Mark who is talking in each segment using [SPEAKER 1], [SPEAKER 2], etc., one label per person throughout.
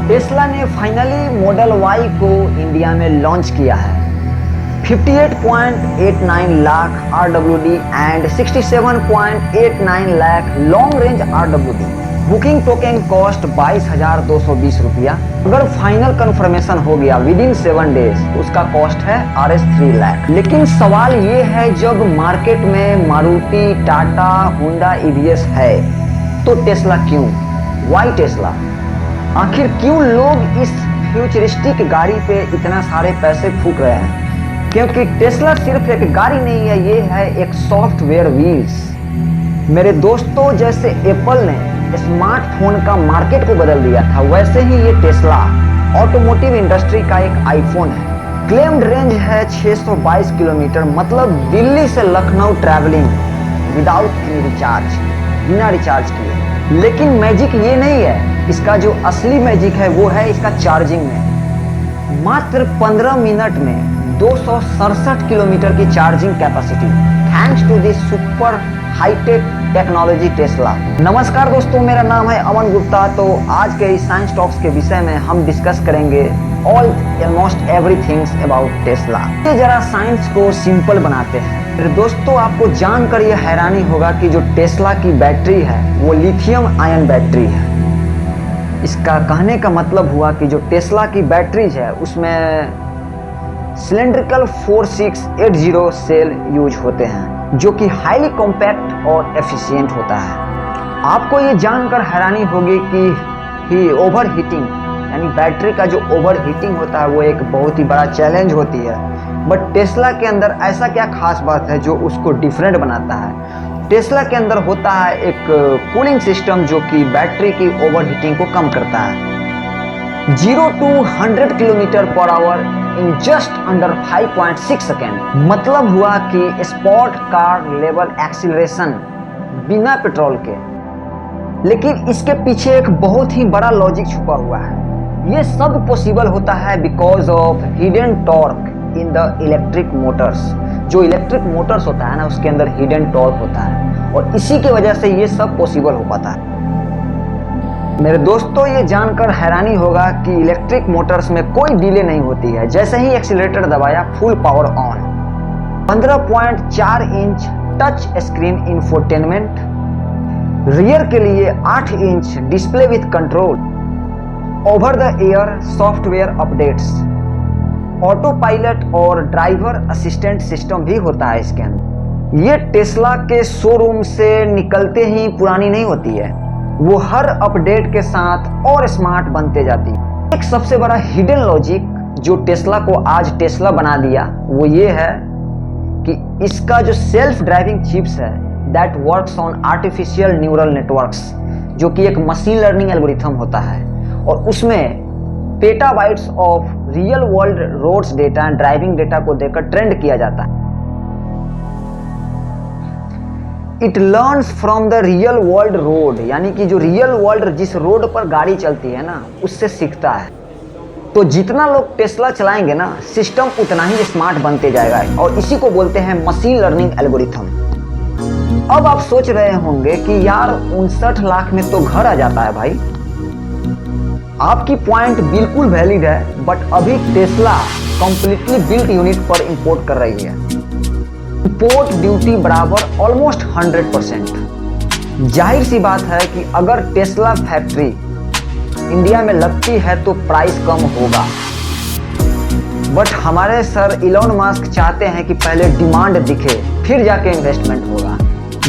[SPEAKER 1] Tesla ने finally model Y को India में लॉन्च किया है। 58.89 lakh RWD and 67.89 lakh long range RWD। Booking token cost 22,220 रुपया। अगर फाइनल कंफर्मेशन हो गया विद इन 7 डेज तो उसका कॉस्ट है Rs 3 लाख। लेकिन सवाल ये है, जब मार्केट में मारुति, टाटा, होंडा EVs है तो टेस्ला क्यों? Why Tesla? आखिर क्यों लोग इस फ्यूचरिस्टिक गाड़ी पे इतना सारे पैसे फूक रहे हैं? क्योंकि टेस्ला सिर्फ एक गाड़ी नहीं है, ये है एक सॉफ्टवेयर व्हील्स। मेरे दोस्तों, जैसे एप्पल ने स्मार्टफोन का मार्केट को बदल दिया था, वैसे ही ये टेस्ला ऑटोमोटिव इंडस्ट्री का एक आईफोन है। क्लेम्ड रेंज है 622 किलोमीटर, मतलब दिल्ली से Lucknow travelling without any recharge, बिना रिचार्ज किए। लेकिन मैजिक ये नहीं है, इसका जो असली मैजिक है वो है इसका चार्जिंग में। मात्र 15 मिनट में 267 किलोमीटर की charging capacity, thanks to this super high tech technology Tesla. नमस्कार दोस्तों, मेरा नाम है अमन गुप्ता। तो आज के इस साइंस टॉक्स के विषय में हम डिस्कस करेंगे ऑलमोस्ट एवरीथिंग्स अबाउट टेस्ला। ये जरा साइंस को सिंपल बनाते हैं। फिर दोस्तों, आपको जानकर यह हैरानी होगा कि जो टेस्ला की बैटरी है वो लिथियम आयन बैटरी है। इसका कहने का मतलब हुआ कि जो टेस्ला की बैटरीज है उसमें सिलेंड्रिकल 4680 सेल यूज होते हैं, जो कि हाईली कॉम्पैक्ट और एफिशिएंट होता है। आपको ये जानकर हैरानी होगी कि ओवर हीटिंग, यानी बैटरी का जो ओवर हीटिंग होता है वो एक बहुत ही बड़ा चैलेंज होती है। बट टेस्ला के अंदर ऐसा क्या खास बात है जो उसको डिफरेंट बनाता है? टेस्ला के अंदर होता है एक कूलिंग सिस्टम जो कि बैटरी की ओवर हीटिंग को कम करता है। 0 to 100 kilometre per hour in just under 5.6 second. मतलब हुआ कि स्पोर्ट कार लेवल एक्सीलरेशन बिना पेट्रोल के। लेकिन इसके पीछे एक बहुत ही बड़ा लॉजिक छुपा हुआ है। ये सब पॉसिबल होता है because of hidden torque in the electric Motors. जो इलेक्ट्रिक मोटर्स होता है ना, उसके अंदर हिडन टॉर्क होता है और इसी की वजह से ये सब पॉसिबल हो पाता है। मेरे दोस्तों, ये जानकर हैरानी होगा कि इलेक्ट्रिक मोटर्स में कोई डिले नहीं होती है। जैसे ही एक्सीलरेटर दबाया, full power on. 15.4 inch touch screen infotainment, rear के लिए 8 inch display with control, over the air software updates, auto pilot और ड्राइवर असिस्टेंट सिस्टम भी होता है इसके अंदर। ये टेस्ला के शोरूम से निकलते ही पुरानी नहीं होती है, वो हर अपडेट के साथ और स्मार्ट बनते जाती है। एक सबसे बड़ा हिडन लॉजिक जो टेस्ला को आज टेस्ला बना दिया वो ये है कि इसका जो सेल्फ ड्राइविंग चिप्स है that works on artificial neural networks, जो कि एक मशीन लर्निंग एल्गोरिथम होता है और उसमें petabytes of real world roads data and driving data को देकर ट्रेंड किया जाता है। It learns from the real world road, यानी कि जो रियल वर्ल्ड जिस रोड पर गाड़ी चलती है ना, उससे सीखता है। तो जितना लोग टेस्ला चलाएंगे ना, सिस्टम उतना ही स्मार्ट बनते जाएगा और इसी को बोलते हैं मशीन लर्निंग एल्गोरिथम। अब आप सोच रहे होंगे कि यार 59 लाख में तो घर आ जाता है भाई। आपकी पॉइंट बिल्कुल वैलिड है, बट अभी टेस्ला कंप्लीटली बिल्ट यूनिट पर इंपोर्ट कर रही है। इंपोर्ट ड्यूटी बराबर ऑलमोस्ट 100%। जाहिर सी बात है कि अगर टेस्ला फैक्ट्री इंडिया में लगती है तो प्राइस कम होगा। बट हमारे सर इलॉन मस्क चाहते हैं कि पहले डिमांड दिखे फिर जाके इन्वेस्टमेंट होगा।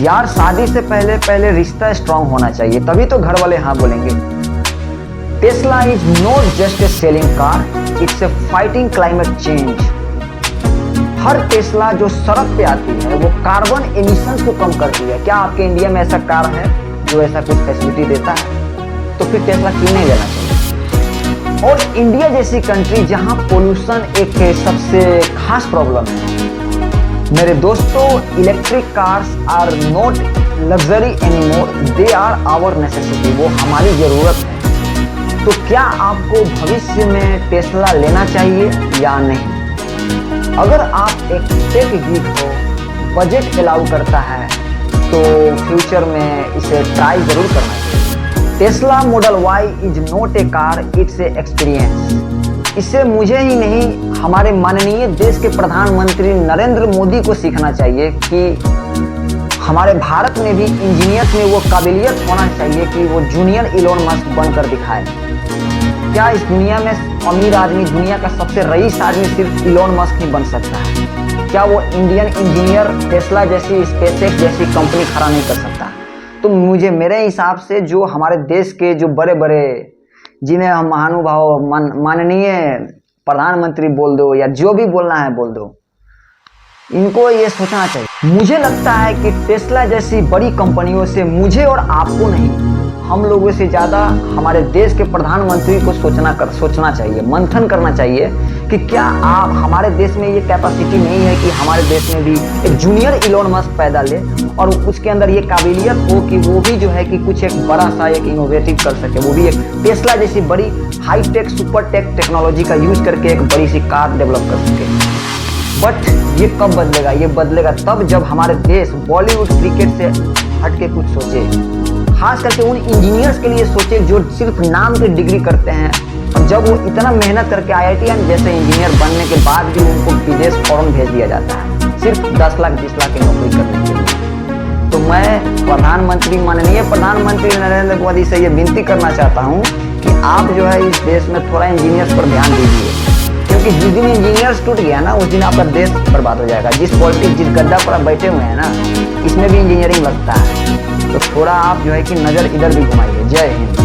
[SPEAKER 1] यार, शादी से पहले रिश्ता स्ट्रांग होना चाहिए, तभी तो घर वाले हाँ बोलेंगे। Tesla is not just a selling car, it's A fighting climate change. Her Tesla जो सड़क पे आती है वो कार्बन एमिशंस को कम करती है। क्या आपके इंडिया में ऐसा कार है जो ऐसा कुछ फैसिलिटी देता है? तो फिर टेस्ला क्यों नहीं लेना चाहिए? और इंडिया जैसी कंट्री जहां पोल्यूशन एक सबसे खास प्रॉब्लम है। मेरे दोस्तों, electric cars are not luxury anymore, they are our necessity. वो हमारी जरूरत है। तो क्या आपको भविष्य में टेस्ला लेना चाहिए या नहीं? अगर आप एक टेक गीक हो, बजट अलाउ करता है, तो फ्यूचर में इसे ट्राई जरूर करना चाहिए। Tesla Model Y is not a car, it's a experience. इससे मुझे ही नहीं, हमारे माननीय देश के प्रधानमंत्री नरेंद्र मोदी को सीखना चाहिए कि हमारे भारत में भी इंजीनियर्स में वो काबिलियत होना चाहिए कि वो जूनियर इलोन मस्क बनकर दिखाए। क्या इस दुनिया में अमीर आदमी, दुनिया का सबसे रईस आदमी सिर्फ इलोन मस्क ही बन सकता है? क्या वो इंडियन इंजीनियर टेस्ला जैसी, स्पेसएक्स जैसी कंपनी खड़ा नहीं कर सकता? तो मुझे, मेरे हिसाब से जो हमारे देश के जो बड़े बड़े, जिन्हें हम महानुभाव, माननीय प्रधानमंत्री बोल दो या जो भी बोलना है बोल दो, इनको ये सोचना चाहिए। मुझे लगता है कि टेस्ला जैसी बड़ी कंपनियों से मुझे और आपको नहीं, हम लोगों से ज़्यादा हमारे देश के प्रधानमंत्री को सोचना चाहिए, मंथन करना चाहिए कि क्या आप, हमारे देश में ये कैपेसिटी नहीं है कि हमारे देश में भी एक जूनियर इलोन मस्क पैदा ले और उसके अंदर ये काबिलियत हो कि वो भी जो है कि कुछ एक बड़ा सा एक इनोवेटिव कर सके, वो भी एक टेस्ला जैसी बड़ी high tech, super tech technology का यूज करके एक बड़ी सी कार डेवलप कर सके। बट ये कब बदलेगा? ये बदलेगा तब जब हमारे देश बॉलीवुड क्रिकेट से हट के कुछ सोचे, खास करके उन इंजीनियर्स के लिए सोचे जो सिर्फ नाम की डिग्री करते हैं, और जब वो इतना मेहनत करके IITian जैसे इंजीनियर बनने के बाद भी उनको विदेश फॉरेन भेज दिया जाता है सिर्फ 10 लाख 20 लाख की नौकरी करने के लिए। तो मैं प्रधानमंत्री, माननीय प्रधानमंत्री नरेंद्र मोदी से ये विनती करना चाहता हूँ कि आप जो है इस देश में थोड़ा इंजीनियर्स पर ध्यान दीजिए, क्योंकि जिस दिन इंजीनियर्स टूट गया ना, उस दिन आपका देश बर्बाद हो जाएगा। जिस पॉलिटिक्स, जिस गड्ढा पर आप बैठे हुए हैं ना, इसमें भी इंजीनियरिंग लगता है। तो थोड़ा आप जो है कि नज़र इधर भी घुमाइए। जय हिंद।